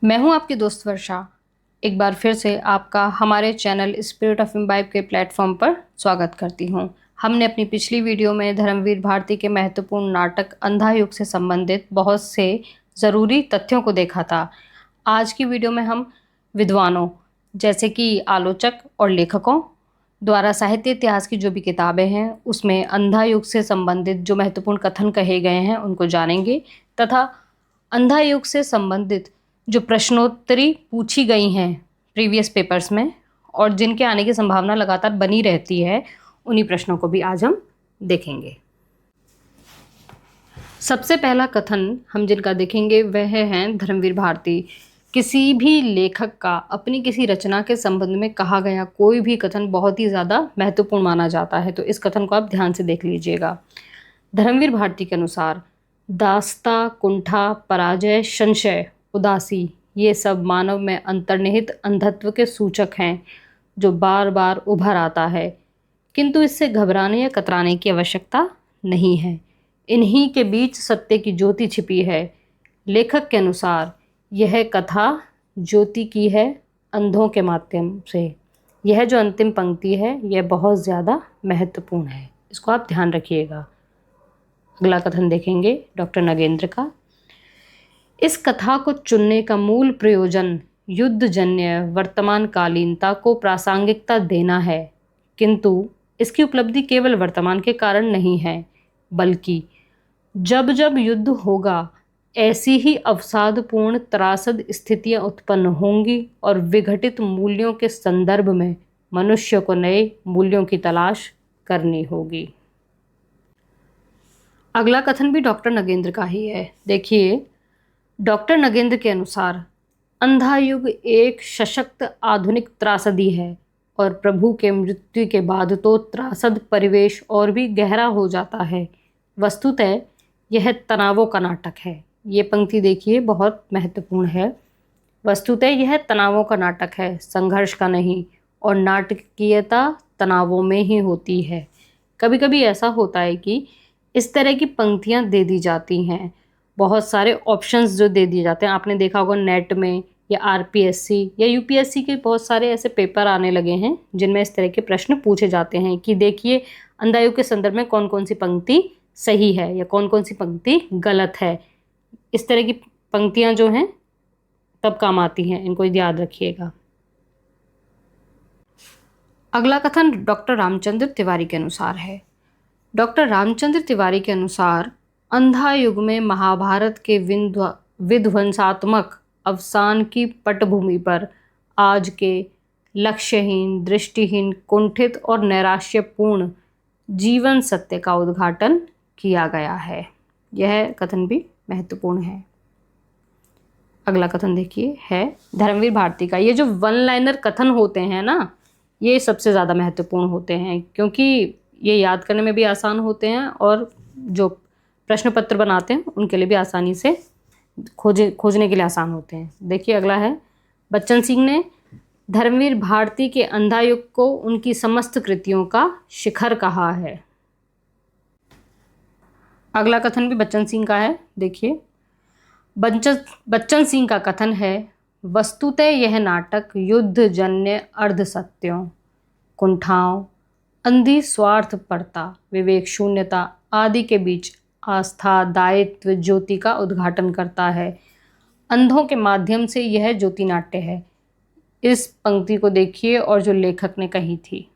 मैं हूं आपकी दोस्त वर्षा। एक बार फिर से आपका हमारे चैनल स्पिरिट ऑफ इम्बाइब के प्लेटफॉर्म पर स्वागत करती हूं। हमने अपनी पिछली वीडियो में धर्मवीर भारती के महत्वपूर्ण नाटक अंधा युग से संबंधित बहुत से ज़रूरी तथ्यों को देखा था। आज की वीडियो में हम विद्वानों जैसे कि आलोचक और लेखकों द्वारा साहित्य इतिहास की जो भी किताबें हैं उसमें अंधा युग से संबंधित जो महत्वपूर्ण कथन कहे गए हैं उनको जानेंगे तथा अंधा युग से संबंधित जो प्रश्नोत्तरी पूछी गई हैं प्रीवियस पेपर्स में और जिनके आने की संभावना लगातार बनी रहती है उन्हीं प्रश्नों को भी आज हम देखेंगे। सबसे पहला कथन हम जिनका देखेंगे वह हैं धर्मवीर भारती। किसी भी लेखक का अपनी किसी रचना के संबंध में कहा गया कोई भी कथन बहुत ही ज़्यादा महत्वपूर्ण माना जाता है, तो इस कथन को आप ध्यान से देख लीजिएगा। धर्मवीर भारती के अनुसार दास्ता, कुंठा, पराजय, संशय, उदासी ये सब मानव में अंतर्निहित अंधत्व के सूचक हैं जो बार बार उभर आता है, किंतु इससे घबराने या कतराने की आवश्यकता नहीं है। इन्हीं के बीच सत्य की ज्योति छिपी है। लेखक के अनुसार यह कथा ज्योति की है अंधों के माध्यम से। यह जो अंतिम पंक्ति है यह बहुत ज़्यादा महत्वपूर्ण है, इसको आप ध्यान रखिएगा। अगला कथन देखेंगे डॉक्टर नगेंद्र का। इस कथा को चुनने का मूल प्रयोजन युद्धजन्य वर्तमानकालीनता को प्रासंगिकता देना है, किंतु इसकी उपलब्धि केवल वर्तमान के कारण नहीं है, बल्कि जब जब युद्ध होगा ऐसी ही अवसादपूर्ण त्रासद स्थितियां उत्पन्न होंगी और विघटित मूल्यों के संदर्भ में मनुष्य को नए मूल्यों की तलाश करनी होगी। अगला कथन भी डॉक्टर नगेंद्र का ही है। देखिए, डॉक्टर नगेंद्र के अनुसार अंधा युग एक सशक्त आधुनिक त्रासदी है और प्रभु के मृत्यु के बाद तो त्रासद परिवेश और भी गहरा हो जाता है। वस्तुतः यह तनावों का नाटक है। ये पंक्ति देखिए, बहुत महत्वपूर्ण है। वस्तुतः यह तनावों का नाटक है, संघर्ष का नहीं, और नाटकीयता तनावों में ही होती है। कभी कभी ऐसा होता है कि इस तरह की पंक्तियां दे दी जाती हैं, बहुत सारे ऑप्शंस जो दे दिए जाते हैं। आपने देखा होगा नेट में या आरपीएससी या यूपीएससी के बहुत सारे ऐसे पेपर आने लगे हैं जिनमें इस तरह के प्रश्न पूछे जाते हैं कि देखिए अंधा युग के संदर्भ में कौन कौन सी पंक्ति सही है या कौन कौन सी पंक्ति गलत है। इस तरह की पंक्तियां जो हैं तब काम आती हैं, इनको याद रखिएगा। अगला कथन डॉक्टर रामचंद्र तिवारी के अनुसार है। डॉक्टर रामचंद्र तिवारी के अनुसार अंधा युग में महाभारत के विध्वंसात्मक अवसान की पटभूमि पर आज के लक्ष्यहीन, दृष्टिहीन, कुंठित और नैराश्यपूर्ण जीवन सत्य का उद्घाटन किया गया है। यह कथन भी महत्वपूर्ण है। अगला कथन देखिए है धर्मवीर भारती का। ये जो वन लाइनर कथन होते हैं ना, ये सबसे ज़्यादा महत्वपूर्ण होते हैं क्योंकि ये याद करने में भी आसान होते हैं और जो प्रश्न पत्र बनाते हैं उनके लिए भी आसानी से खोजने के लिए आसान होते हैं। देखिए अगला है, बच्चन सिंह ने धर्मवीर भारती के अंधा युग को उनकी समस्त कृतियों का शिखर कहा है। अगला कथन भी बच्चन सिंह का है। देखिए, बच्चन सिंह का कथन है, वस्तुतः यह नाटक युद्धजन्य अर्धसत्यों, कुंठाओं, अंधी स्वार्थपरता, विवेक शून्यता आदि के बीच आस्था, दायित्व, ज्योति का उद्घाटन करता है। अंधों के माध्यम से यह ज्योति नाट्य है। इस पंक्ति को देखिए और जो लेखक ने कही थी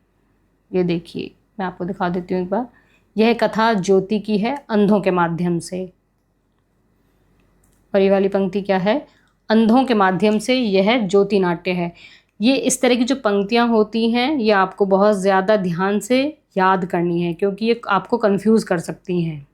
ये देखिए, मैं आपको दिखा देती हूँ एक बार। यह कथा ज्योति की है अंधों के माध्यम से। और ये वाली पंक्ति क्या है, अंधों के माध्यम से यह ज्योति नाट्य है। ये इस तरह की जो पंक्तियाँ होती हैं ये आपको बहुत ज़्यादा ध्यान से याद करनी है क्योंकि ये आपको कंफ्यूज कर सकती हैं।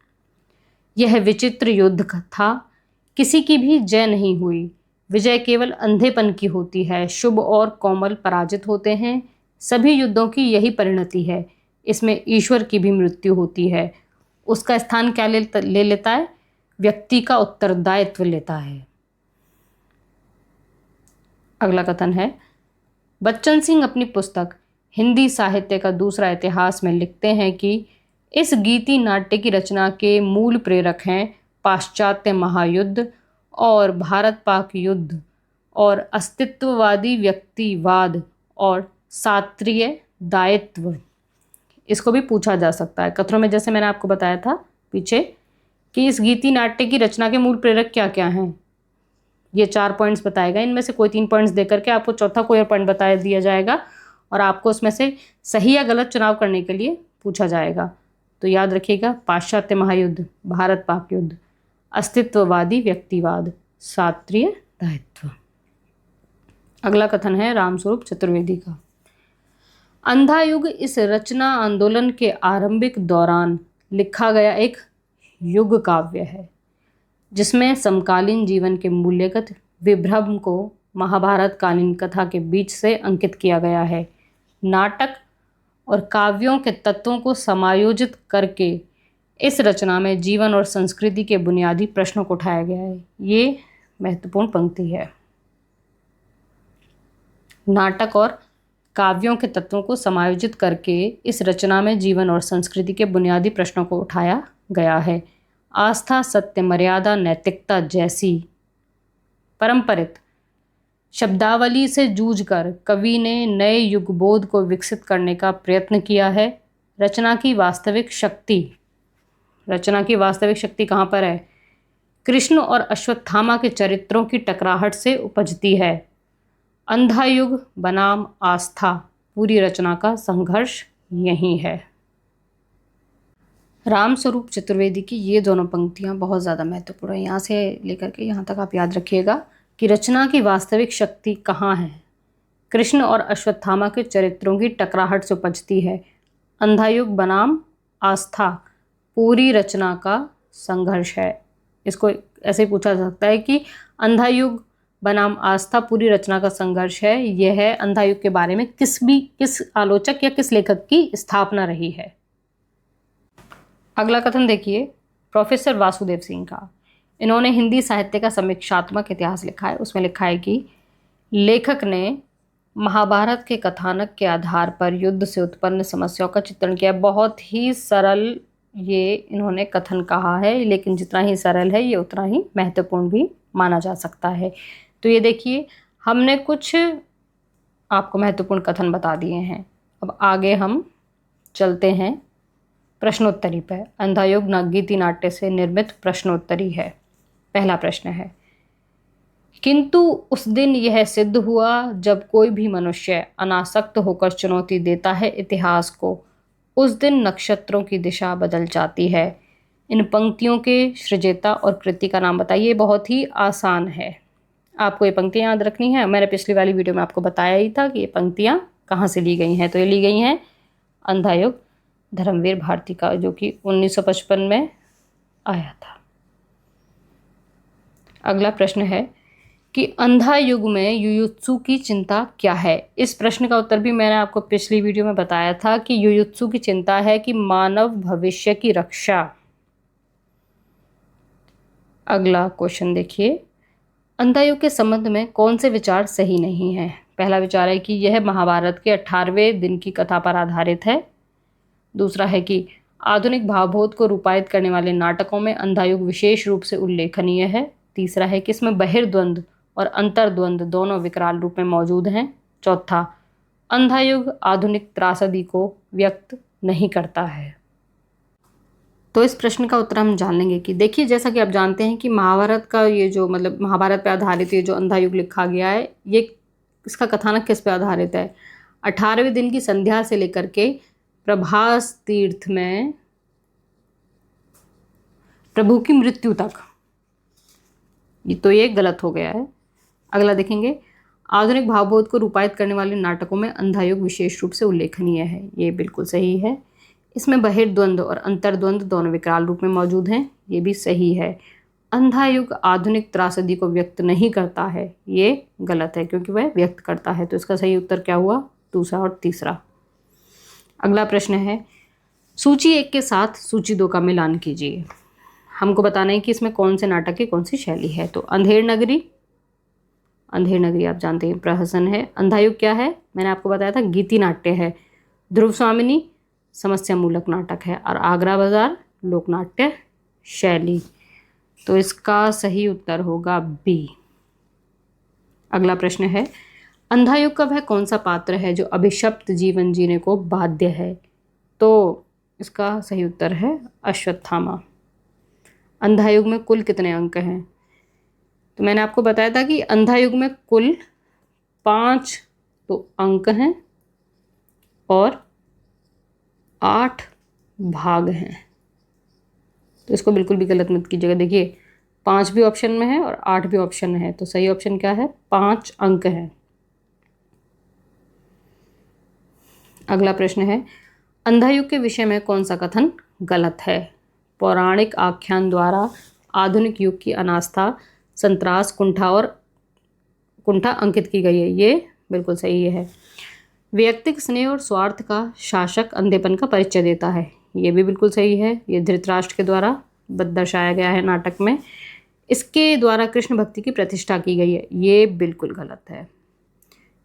यह विचित्र युद्ध था, किसी की भी जय नहीं हुई। विजय केवल अंधेपन की होती है। शुभ और कोमल पराजित होते हैं। सभी युद्धों की यही परिणति है। इसमें ईश्वर की भी मृत्यु होती है। उसका स्थान क्या ले लेता है? व्यक्ति का उत्तरदायित्व लेता है। अगला कथन है, बच्चन सिंह अपनी पुस्तक हिंदी साहित्य का दूसरा इतिहास में लिखते हैं कि इस गीति नाट्य की रचना के मूल प्रेरक हैं पाश्चात्य महायुद्ध और भारत पाक युद्ध और अस्तित्ववादी व्यक्तिवाद और शास्त्रीय दायित्व, इसको भी पूछा जा सकता है कथनों में। जैसे मैंने आपको बताया था पीछे कि इस गीति नाट्य की रचना के मूल प्रेरक क्या क्या हैं, ये 4 पॉइंट्स बताए गए। इनमें से कोई 3 पॉइंट्स दे करके आपको चौथा कोई और पॉइंट बता दिया जाएगा और आपको उसमें से सही या गलत चुनाव करने के लिए पूछा जाएगा। तो याद रखिएगा, पाश्चात्य महायुद्ध, भारत पाक युद्ध, अस्तित्ववादी व्यक्तिवाद, शास्त्रीय दायित्व। अगला कथन है रामस्वरूप चतुर्वेदी का। अंधा युग इस रचना आंदोलन के आरंभिक दौरान लिखा गया एक युग काव्य है जिसमें समकालीन जीवन के मूल्यगत विभ्रम को महाभारत कालीन कथा के बीच से अंकित किया गया है। नाटक और काव्यों के तत्वों को समायोजित करके इस रचना में जीवन और संस्कृति के बुनियादी प्रश्नों को उठाया गया है। ये महत्वपूर्ण पंक्ति है। नाटक और काव्यों के तत्वों को समायोजित करके इस रचना में जीवन और संस्कृति के बुनियादी प्रश्नों को उठाया गया है। आस्था, सत्य, मर्यादा, नैतिकता जैसी परंपरित शब्दावली से जूझकर कवि ने नए युगबोध को विकसित करने का प्रयत्न किया है। रचना की वास्तविक शक्ति कहाँ पर है? कृष्ण और अश्वत्थामा के चरित्रों की टकराहट से उपजती है। अंधा युग बनाम आस्था, पूरी रचना का संघर्ष यही है। रामस्वरूप चतुर्वेदी की ये दोनों पंक्तियाँ बहुत ज़्यादा महत्वपूर्ण है। यहाँ से लेकर के यहाँ तक आप याद रखिएगा कि रचना की वास्तविक शक्ति कहाँ है? कृष्ण और अश्वत्थामा के चरित्रों की टकराहट से उपजती है। अंधा युग बनाम आस्था, पूरी रचना का संघर्ष है। इसको ऐसे ही पूछा जा सकता है कि अंधा युग बनाम आस्था, पूरी रचना का संघर्ष है। यह है अंधा युग के बारे में किस आलोचक या किस लेखक की स्थापना रही है। अगला कथन देखिए, प्रोफेसर वासुदेव सिंह का। इन्होंने हिंदी साहित्य का समीक्षात्मक इतिहास लिखा है। उसमें लिखा है कि लेखक ने महाभारत के कथानक के आधार पर युद्ध से उत्पन्न समस्याओं का चित्रण किया। बहुत ही सरल ये इन्होंने कथन कहा है, लेकिन जितना ही सरल है ये उतना ही महत्वपूर्ण भी माना जा सकता है। तो ये देखिए, हमने कुछ आपको महत्वपूर्ण कथन बता दिए हैं। अब आगे हम चलते हैं प्रश्नोत्तरी पर। अंधा युग गीति नाट्य से निर्मित प्रश्नोत्तरी है। पहला प्रश्न है, किंतु उस दिन यह सिद्ध हुआ जब कोई भी मनुष्य अनासक्त होकर चुनौती देता है इतिहास को, उस दिन नक्षत्रों की दिशा बदल जाती है। इन पंक्तियों के सृजयिता और कृति का नाम बताइए। बहुत ही आसान है, आपको ये पंक्तियाँ याद रखनी है। मैंने पिछली वाली वीडियो में आपको बताया ही था कि ये पंक्तियाँ कहाँ से ली गई हैं। तो ये ली गई हैं अंधा युग धर्मवीर भारती का, जो कि 1955 में आया था। अगला प्रश्न है कि अंधा युग में युयुत्सु की चिंता क्या है? इस प्रश्न का उत्तर भी मैंने आपको पिछली वीडियो में बताया था कि युयुत्सु की चिंता है कि मानव भविष्य की रक्षा। अगला क्वेश्चन देखिए, अंधा युग के संबंध में कौन से विचार सही नहीं है? पहला विचार है कि यह महाभारत के 18वें दिन की कथा पर आधारित है। दूसरा है कि आधुनिक भावबोध को रूपायित करने वाले नाटकों में अंधा युग विशेष रूप से उल्लेखनीय है। तीसरा है कि इसमें बहिर्द्वंद और अंतर्द्वंद दोनों विकराल रूप में मौजूद हैं। चौथा, अंधा युग आधुनिक त्रासदी को व्यक्त नहीं करता है। तो इस प्रश्न का उत्तर हम जान लेंगे कि देखिए, जैसा कि आप जानते हैं कि महाभारत का ये जो महाभारत पर आधारित ये जो अंधा युग लिखा गया है, ये इसका कथानक किस पे आधारित है? 18वें दिन की संध्या से लेकर के प्रभास तीर्थ में प्रभु की मृत्यु तक। ये गलत हो गया है। अगला देखेंगे, आधुनिक भावबोध को रूपायित करने वाले नाटकों में अंधा युग विशेष रूप से उल्लेखनीय है। ये बिल्कुल सही है। इसमें बहिर्द्वंद और अंतर्द्वंद दोनों विकराल रूप में मौजूद हैं। ये भी सही है। अंधा युग आधुनिक त्रासदी को व्यक्त नहीं करता है, ये गलत है, क्योंकि वह व्यक्त करता है। तो इसका सही उत्तर क्या हुआ? दूसरा और तीसरा। अगला प्रश्न है, सूची 1 के साथ सूची 2 का मिलान कीजिए। हमको बताना है कि इसमें कौन से नाटक की कौन सी शैली है। तो अंधेर नगरी आप जानते हैं प्रहसन है। अंधा युग क्या है? मैंने आपको बताया था गीति नाट्य है। ध्रुव स्वामिनी समस्या मूलक नाटक है। और आगरा बाजार लोकनाट्य शैली। तो इसका सही उत्तर होगा बी। अगला प्रश्न है, अंधायुग का वह कौन सा पात्र है जो अभिशप्त जीवन जीने को बाध्य है? तो इसका सही उत्तर है अश्वत्थामा। अंधायुग में कुल कितने अंक हैं? तो मैंने आपको बताया था कि अंधायुग में कुल 5 तो अंक हैं और 8 भाग हैं। तो इसको बिल्कुल भी गलत मत कीजिएगा। देखिए 5 भी ऑप्शन में है और 8 भी ऑप्शन में है, तो सही ऑप्शन क्या है? 5 अंक है। अगला प्रश्न है, अंधायुग के विषय में कौन सा कथन गलत है? पौराणिक आख्यान द्वारा आधुनिक युग की अनास्था, संत्रास, कुंठा अंकित की गई है। ये बिल्कुल सही है। वैयक्तिक स्नेह और स्वार्थ का शासक अंधेपन का परिचय देता है। ये भी बिल्कुल सही है। ये धृतराष्ट्र के द्वारा दर्शाया गया है नाटक में। इसके द्वारा कृष्ण भक्ति की प्रतिष्ठा की गई है। ये बिल्कुल गलत है।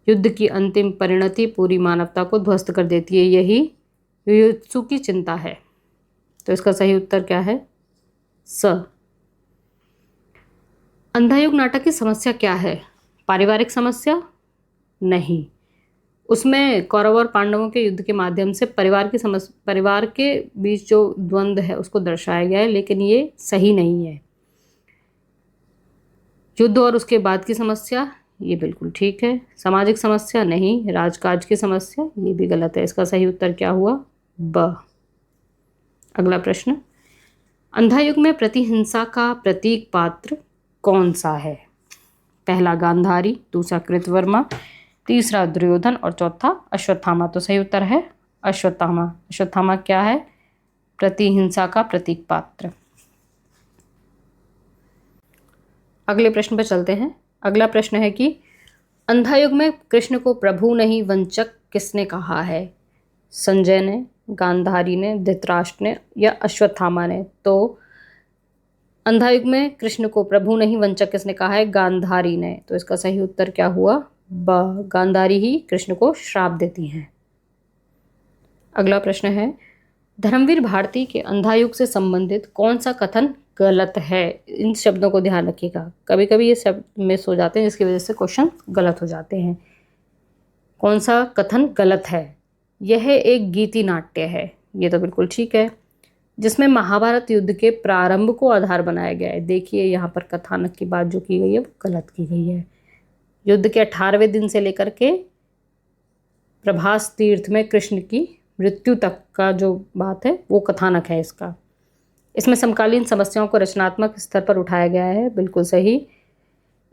युद्ध की अंतिम परिणति पूरी मानवता को ध्वस्त कर देती है, यही युयुत्सु की चिंता है। तो इसका सही उत्तर क्या है? स। अंधायुग नाटक की समस्या क्या है? पारिवारिक समस्या नहीं, उसमें कौरव और पांडवों के युद्ध के माध्यम से परिवार के बीच जो द्वंद्व है उसको दर्शाया गया है, लेकिन ये सही नहीं है। युद्ध और उसके बाद की समस्या, ये बिल्कुल ठीक है। सामाजिक समस्या नहीं, राजकाज की समस्या, ये भी गलत है। इसका सही उत्तर क्या हुआ? ब। अगला प्रश्न, अंधायुग में प्रतिहिंसा का प्रतीक पात्र कौन सा है? पहला गांधारी, दूसरा कृतवर्मा, तीसरा दुर्योधन और चौथा अश्वत्थामा। तो सही उत्तर है अश्वत्थामा। अश्वत्थामा क्या है? प्रतिहिंसा का प्रतीक पात्र। अगले प्रश्न पर चलते हैं। अगला प्रश्न है कि अंधायुग में कृष्ण को प्रभु नहीं वंचक किसने कहा है? संजय ने, गांधारी ने, धृतराष्ट्र ने या अश्वत्थामा ने? तो अंधायुग में कृष्ण को प्रभु नहीं वंचक किसने कहा है? गांधारी ने। तो इसका सही उत्तर क्या हुआ? ब। गांधारी ही कृष्ण को श्राप देती हैं। अगला प्रश्न है, धर्मवीर भारती के अंधायुग से संबंधित कौन सा कथन गलत है? इन शब्दों को ध्यान रखिएगा, कभी कभी ये शब्द मिस हो जाते हैं जिसकी वजह से क्वेश्चन गलत हो जाते हैं। कौन सा कथन गलत है? यह एक गीति नाट्य है, ये तो बिल्कुल ठीक है, जिसमें महाभारत युद्ध के प्रारंभ को आधार बनाया गया है। देखिए यहाँ पर कथानक की बात जो की गई है वो गलत की गई है। युद्ध के 18वें दिन से लेकर के प्रभास तीर्थ में कृष्ण की मृत्यु तक का जो बात है वो कथानक है इसका। इसमें समकालीन समस्याओं को रचनात्मक स्तर पर उठाया गया है, बिल्कुल सही।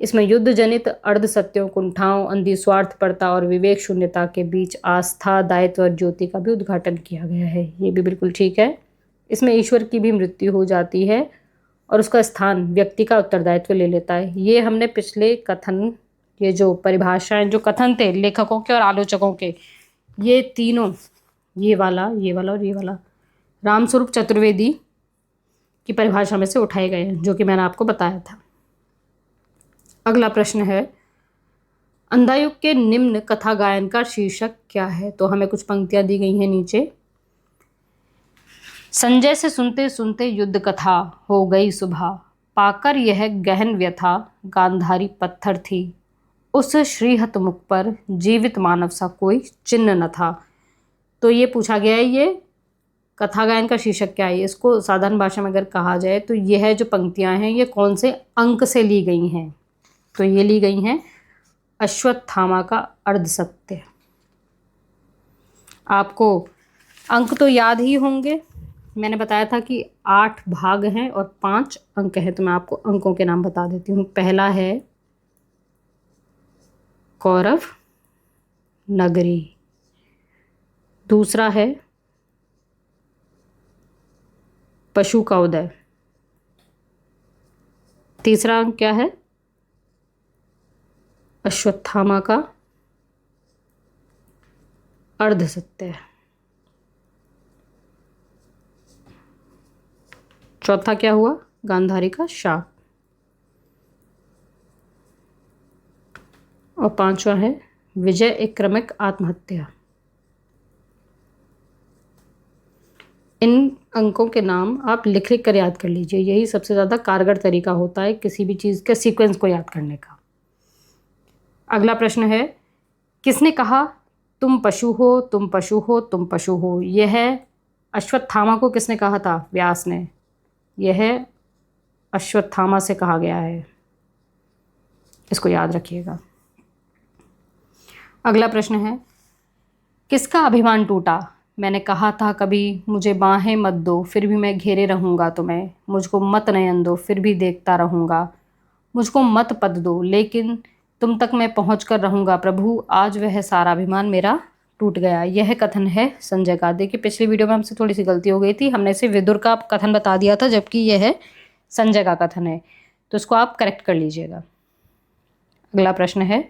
इसमें युद्ध जनित अर्ध सत्यों, कुंठाओं, अंधी स्वार्थपरता और विवेक शून्यता के बीच आस्था, दायित्व और ज्योति का भी उद्घाटन किया गया है, ये भी बिल्कुल ठीक है। इसमें ईश्वर की भी मृत्यु हो जाती है और उसका स्थान व्यक्ति का उत्तरदायित्व ले लेता है। ये हमने पिछले कथन, ये जो परिभाषाएं, जो कथन थे लेखकों के और आलोचकों के, ये तीनों, ये वाला और ये वाला रामस्वरूप चतुर्वेदी की परिभाषा में से उठाए गए हैं, जो कि मैंने आपको बताया था। अगला प्रश्न है, अंधायुग के निम्न कथा गायन का शीर्षक क्या है? तो हमें कुछ पंक्तियां दी गई हैं नीचे। संजय से सुनते सुनते युद्ध कथा हो गई सुबह, पाकर यह गहन व्यथा गांधारी पत्थर थी, उस श्रीहत मुख पर जीवित मानव सा कोई चिन्ह न था। तो ये पूछा गया है, ये कथा गायन का शीर्षक क्या है? इसको साधारण भाषा में अगर कहा जाए तो यह जो पंक्तियां हैं ये कौन से अंक से ली गई हैं? तो ये ली गई हैं अश्वत्थामा का अर्धसत्य। आपको अंक तो याद ही होंगे, मैंने बताया था कि 8 भाग हैं और 5 अंक हैं, तो मैं आपको अंकों के नाम बता देती हूँ। पहला है कौरव नगरी, दूसरा है पशु का उदय, तीसरा अंक क्या है? अश्वत्थामा का अर्धसत्य, चौथा क्या हुआ? गांधारी का शाप, और 5वां है विजय एक क्रमिक आत्महत्या। इन अंकों के नाम आप लिख लिख कर याद कर लीजिए, यही सबसे ज़्यादा कारगर तरीका होता है किसी भी चीज़ के सीक्वेंस को याद करने का। अगला प्रश्न है, किसने कहा तुम पशु हो, तुम पशु हो, तुम पशु हो? यह अश्वत्थामा को किसने कहा था? व्यास ने। यह अश्वत्थामा से कहा गया है, इसको याद रखिएगा। अगला प्रश्न है, किसका अभिमान टूटा? मैंने कहा था कभी मुझे बाहें मत दो, फिर भी मैं घेरे रहूँगा तुम्हें। मुझको मत नयन दो, फिर भी देखता रहूँगा। मुझको मत पद दो, लेकिन तुम तक मैं पहुँच कर रहूँगा प्रभु। आज वह सारा अभिमान मेरा टूट गया। यह कथन है संजय का। देखिए, पिछली वीडियो में हमसे थोड़ी सी गलती हो गई थी, हमने इसे विदुर का कथन बता दिया था, जबकि यह संजय का कथन है, तो इसको आप करेक्ट कर लीजिएगा। अगला प्रश्न है,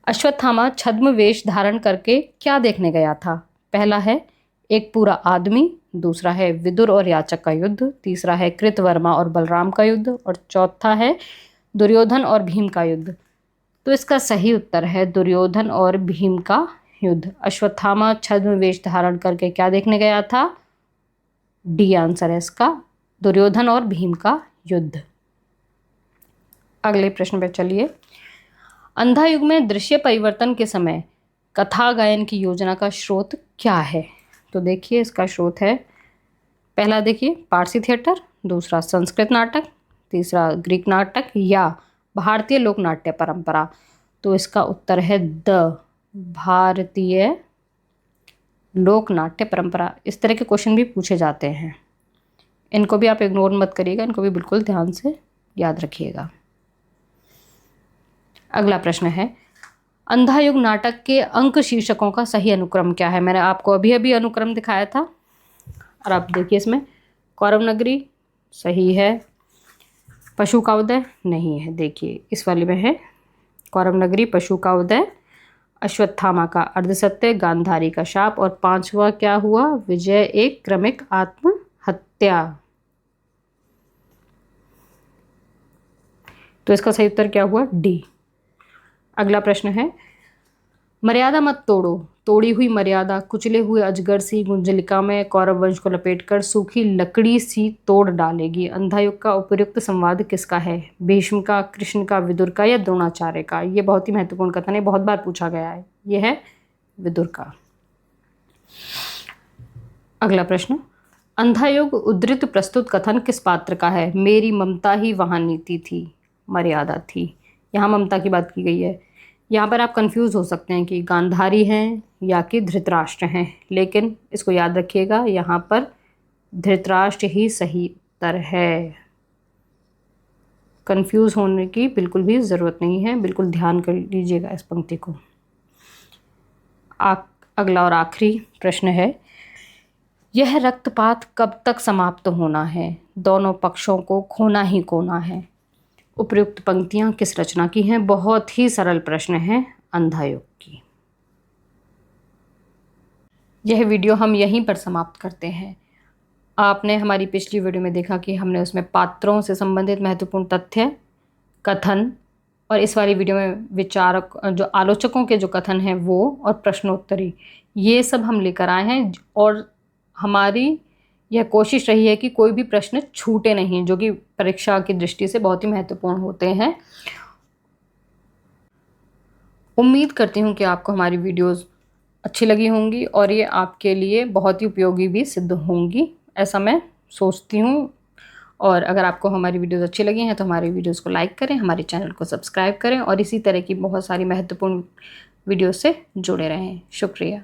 अश्वत्थामा छद्म वेश धारण करके क्या देखने गया था? पहला है एक पूरा आदमी, दूसरा है विदुर और याचक का युद्ध, तीसरा है कृतवर्मा और बलराम का युद्ध, और चौथा है दुर्योधन और भीम का युद्ध। तो इसका सही उत्तर है दुर्योधन और भीम का युद्ध। अश्वत्थामा छद्म वेश धारण करके क्या देखने गया था? डी आंसर है इसका, दुर्योधन और भीम का युद्ध। अगले प्रश्न पे चलिए। अंधा युग में दृश्य परिवर्तन के समय कथा गायन की योजना का स्रोत क्या है? तो देखिए, इसका स्रोत है, पहला देखिए पारसी थिएटर, दूसरा संस्कृत नाटक, तीसरा ग्रीक नाटक, या भारतीय लोक नाट्य परंपरा। तो इसका उत्तर है द भारतीय लोक नाट्य परंपरा। इस तरह के क्वेश्चन भी पूछे जाते हैं, इनको भी आप इग्नोर मत करिएगा, इनको भी बिल्कुल ध्यान से याद रखिएगा। अगला प्रश्न है, अंधा युग नाटक के अंक शीर्षकों का सही अनुक्रम क्या है? मैंने आपको अभी अभी अनुक्रम दिखाया था, और आप देखिए इसमें कौरव नगरी सही है, पशु का उदय नहीं है। देखिए इस वाले में है कौरव नगरी, पशु का उदय, अश्वत्थामा का अर्धसत्य, गांधारी का शाप, और पांचवा क्या हुआ? विजय एक क्रमिक आत्महत्या। तो इसका सही उत्तर क्या हुआ? डी। अगला प्रश्न है, मर्यादा मत तोड़ो, तोड़ी हुई मर्यादा कुचले हुए अजगर सी गुंजलिका में कौरव वंश को लपेटकर सूखी लकड़ी सी तोड़ डालेगी। अंधा युग का उपयुक्त संवाद किसका है? भीष्म का, कृष्ण का, विदुर का, या द्रोणाचार्य का? ये बहुत ही महत्वपूर्ण कथन है, बहुत बार पूछा गया है। यह है विदुर का। अगला प्रश्न, अंधा युग उद्धृत प्रस्तुत कथन किस पात्र का है? मेरी ममता ही वहां नीति थी, मर्यादा थी। यहाँ ममता की बात की गई है। यहाँ पर आप कंफ्यूज हो सकते हैं कि गांधारी हैं या कि धृतराष्ट्र हैं, लेकिन इसको याद रखिएगा, यहाँ पर धृतराष्ट्र ही सही उत्तर है। कंफ्यूज होने की बिल्कुल भी ज़रूरत नहीं है, बिल्कुल ध्यान कर लीजिएगा इस पंक्ति को। अगला और आखिरी प्रश्न है, यह रक्तपात कब तक समाप्त होना है? दोनों पक्षों को खोना ही खोना है। उपयुक्त पंक्तियां किस रचना की हैं? बहुत ही सरल प्रश्न है, अंधा युग की। यह वीडियो हम यहीं पर समाप्त करते हैं। आपने हमारी पिछली वीडियो में देखा कि हमने उसमें पात्रों से संबंधित महत्वपूर्ण तथ्य, कथन, और इस वाली वीडियो में विचारक जो आलोचकों के जो कथन हैं वो, और प्रश्नोत्तरी, ये सब हम लेकर आए हैं। और हमारी यह कोशिश रही है कि कोई भी प्रश्न छूटे नहीं, जो कि परीक्षा की दृष्टि से बहुत ही महत्वपूर्ण होते हैं। उम्मीद करती हूँ कि आपको हमारी वीडियोस अच्छी लगी होंगी और ये आपके लिए बहुत ही उपयोगी भी सिद्ध होंगी, ऐसा मैं सोचती हूँ। और अगर आपको हमारी वीडियोस अच्छी लगी हैं तो हमारी वीडियोस को लाइक करें, हमारे चैनल को सब्सक्राइब करें, और इसी तरह की बहुत सारी महत्वपूर्ण वीडियो से जुड़े रहें। शुक्रिया।